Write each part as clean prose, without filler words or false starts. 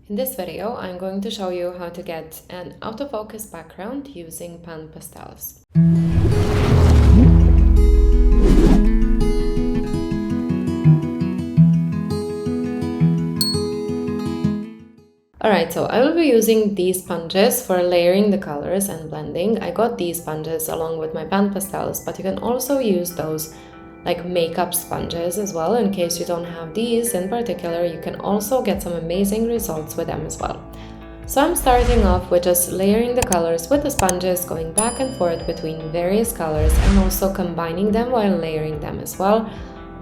In this video, I'm going to show you how to get an autofocus background using pan pastels. Alright, so I will be using these sponges for layering the colors and blending. I got these sponges along with my pan pastels, but you can also use those like makeup sponges as well. In case you don't have these in particular, you can also get some amazing results with them as well. So I'm starting off with just layering the colors with the sponges, going back and forth between various colors and also combining them while layering them as well.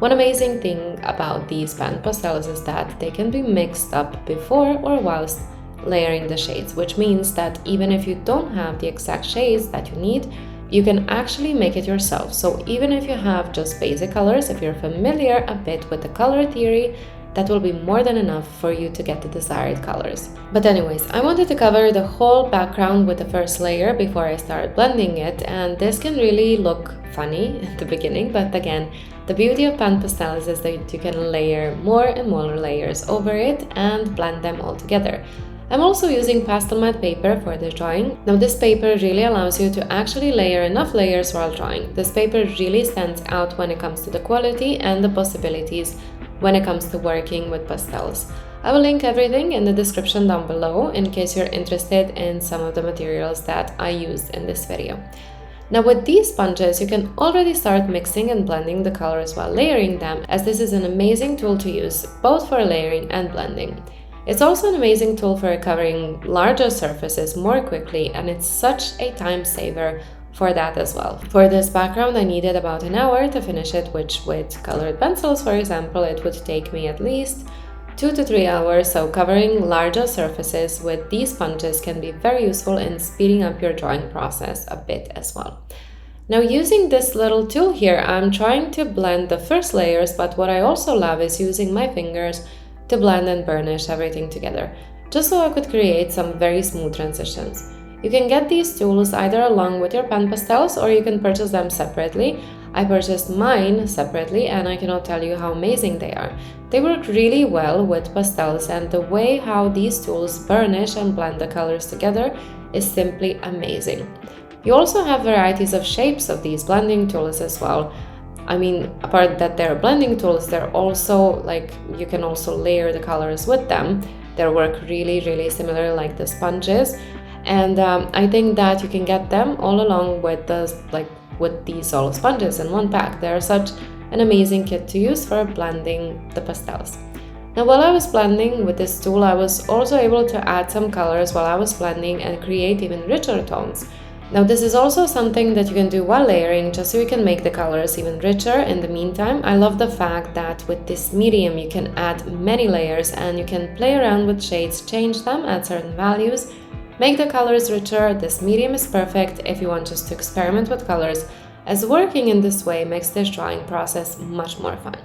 One amazing thing about these pan pastels is that they can be mixed up before or whilst layering the shades, which means that even if you don't have the exact shades that you need, you can actually make it yourself. So even if you have just basic colors, if you're familiar a bit with the color theory, that will be more than enough for you to get the desired colors. But anyways, I wanted to cover the whole background with the first layer before I start blending it, and this can really look funny at the beginning, but again, the beauty of pan pastels is that you can layer more and more layers over it and blend them all together. I'm also using pastel matte paper for this drawing. Now this paper really allows you to actually layer enough layers while drawing. This paper really stands out when it comes to the quality and the possibilities when it comes to working with pastels. I will link everything in the description down below in case you're interested in some of the materials that I used in this video. Now with these sponges, you can already start mixing and blending the colors while layering them, as this is an amazing tool to use both for layering and blending. It's also an amazing tool for covering larger surfaces more quickly, and it's such a time saver for that as well. For this background, I needed about an hour to finish it, which with colored pencils, for example, it would take me at least 2 to 3 hours, so covering larger surfaces with these sponges can be very useful in speeding up your drawing process a bit as well. Now using this little tool here, I'm trying to blend the first layers, but what I also love is using my fingers to blend and burnish everything together, just so I could create some very smooth transitions. You can get these tools either along with your pan pastels or you can purchase them separately. I purchased mine separately and I cannot tell you how amazing they are. They work really well with pastels, and the way how these tools burnish and blend the colors together is simply amazing. You also have varieties of shapes of these blending tools as well. I mean, apart that they're blending tools, they're also you can also layer the colors with them. They work really similar like the sponges, and I think that you can get them all along with with these all sponges in one pack. They're such an amazing kit to use for blending the pastels. Now while I was blending with this tool, I was also able to add some colors while I was blending and create even richer tones. Now this is also something that you can do while layering, just so you can make the colors even richer in the meantime. I love the fact that with this medium you can add many layers and you can play around with shades, change them at certain values, make the colors richer. This medium is perfect if you want just to experiment with colors, as working in this way makes this drawing process much more fun.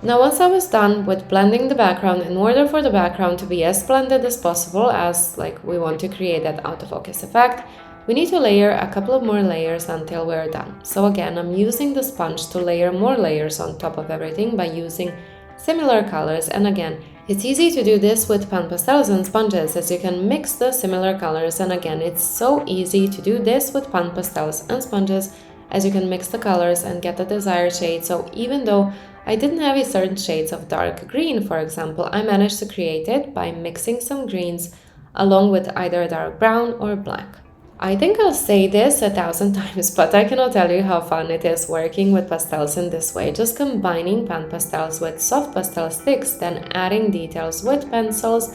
Now once I was done with blending the background, in order for the background to be as blended as possible, as we want to create that autofocus effect, we need to layer a couple of more layers until we're done. So again, I'm using the sponge to layer more layers on top of everything by using similar colors, and again, it's easy to do this with pan pastels and sponges, as you can mix the similar colors, and again, it's so easy to do this with pan pastels and sponges, as you can mix the colors and get the desired shade. So even though I didn't have a certain shades of dark green, for example, I managed to create it by mixing some greens along with either dark brown or black. I think I'll say this 1,000 times, but I cannot tell you how fun it is working with pastels in this way. Just combining pan pastels with soft pastel sticks, then adding details with pencils.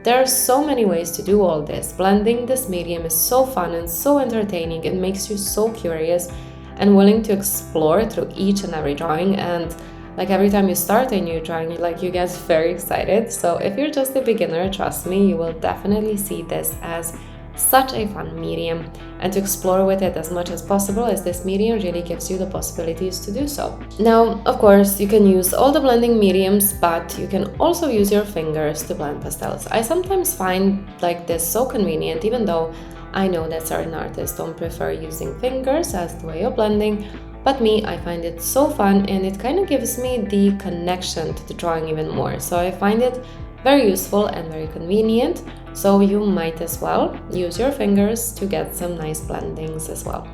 There are so many ways to do all this. Blending this medium is so fun and so entertaining. It makes you so curious and willing to explore through each and every drawing, and every time you start a new drawing, you get very excited. So if you're just a beginner, trust me, you will definitely see this as such a fun medium, and to explore with it as much as possible, as this medium really gives you the possibilities to do so. Now, of course, you can use all the blending mediums, but you can also use your fingers to blend pastels. I sometimes find this so convenient, even though I know that certain artists don't prefer using fingers as the way of blending, but me, I find it so fun, and it kind of gives me the connection to the drawing even more. So I find it very useful and very convenient, so you might as well use your fingers to get some nice blendings as well.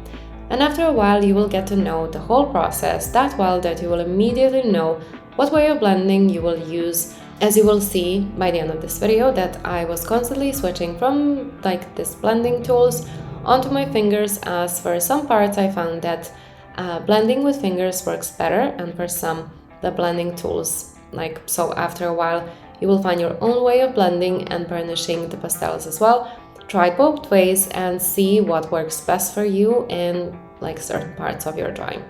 And after a while you will get to know the whole process that well that you will immediately know what way of blending you will use. As you will see by the end of this video, that I was constantly switching from like this blending tools onto my fingers, as for some parts I found that blending with fingers works better, and for some the blending tools, like, so after a while you will find your own way of blending and burnishing the pastels as well. Try both ways and see what works best for you in like certain parts of your drawing.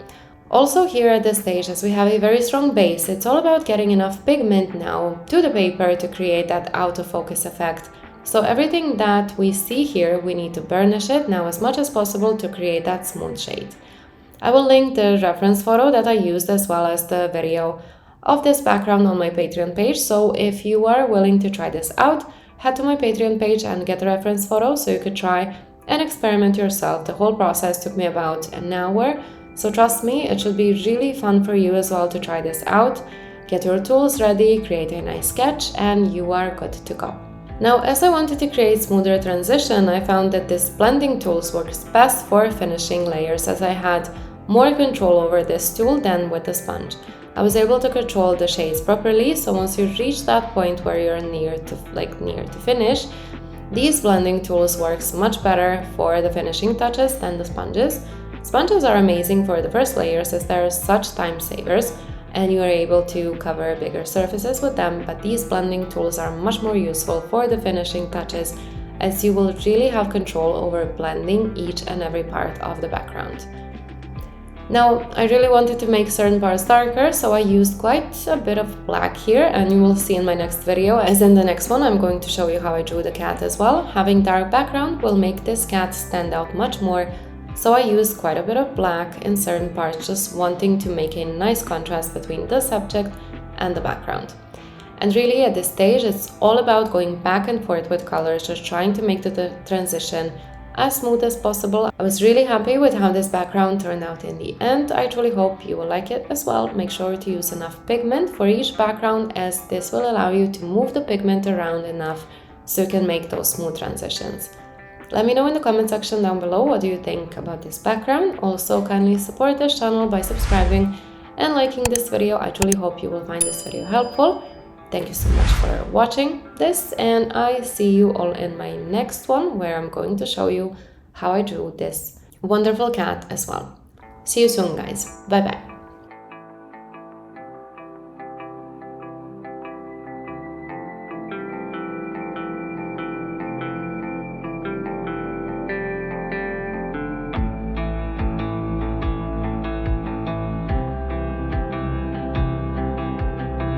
Also here at this stage, as we have a very strong base, it's all about getting enough pigment now to the paper to create that out of focus effect. So everything that we see here, we need to burnish it now as much as possible to create that smooth shade. I will link the reference photo that I used as well as the video of this background on my Patreon page. So if you are willing to try this out, head to my Patreon page and get a reference photo so you could try and experiment yourself. The whole process took me about an hour, so trust me, it should be really fun for you as well to try this out. Get your tools ready, create a nice sketch, and you are good to go. Now, as I wanted to create smoother transition, I found that this blending tools works best for finishing layers, as I had more control over this tool than with the sponge. I was able to control the shades properly, so once you reach that point where you're near to finish, these blending tools works much better for the finishing touches than the sponges. Sponges are amazing for the first layers as they're such time savers and you are able to cover bigger surfaces with them, but these blending tools are much more useful for the finishing touches, as you will really have control over blending each and every part of the background. Now, I really wanted to make certain parts darker, so I used quite a bit of black here, and you will see in my next video, as in the next one, I'm going to show you how I drew the cat as well. Having dark background will make this cat stand out much more, so I used quite a bit of black in certain parts, just wanting to make a nice contrast between the subject and the background. And really at this stage, it's all about going back and forth with colors, just trying to make the transition as smooth as possible. I was really happy with how this background turned out in the end. I truly hope you will like it as well. Make sure to use enough pigment for each background, as this will allow you to move the pigment around enough so you can make those smooth transitions. Let me know in the comment section down below what do you think about this background. Also, kindly support this channel by subscribing and liking this video. I truly hope you will find this video helpful. Thank you so much for watching this, and I see you all in my next one, where I'm going to show you how I drew this wonderful cat as well. See you soon, guys. Bye bye.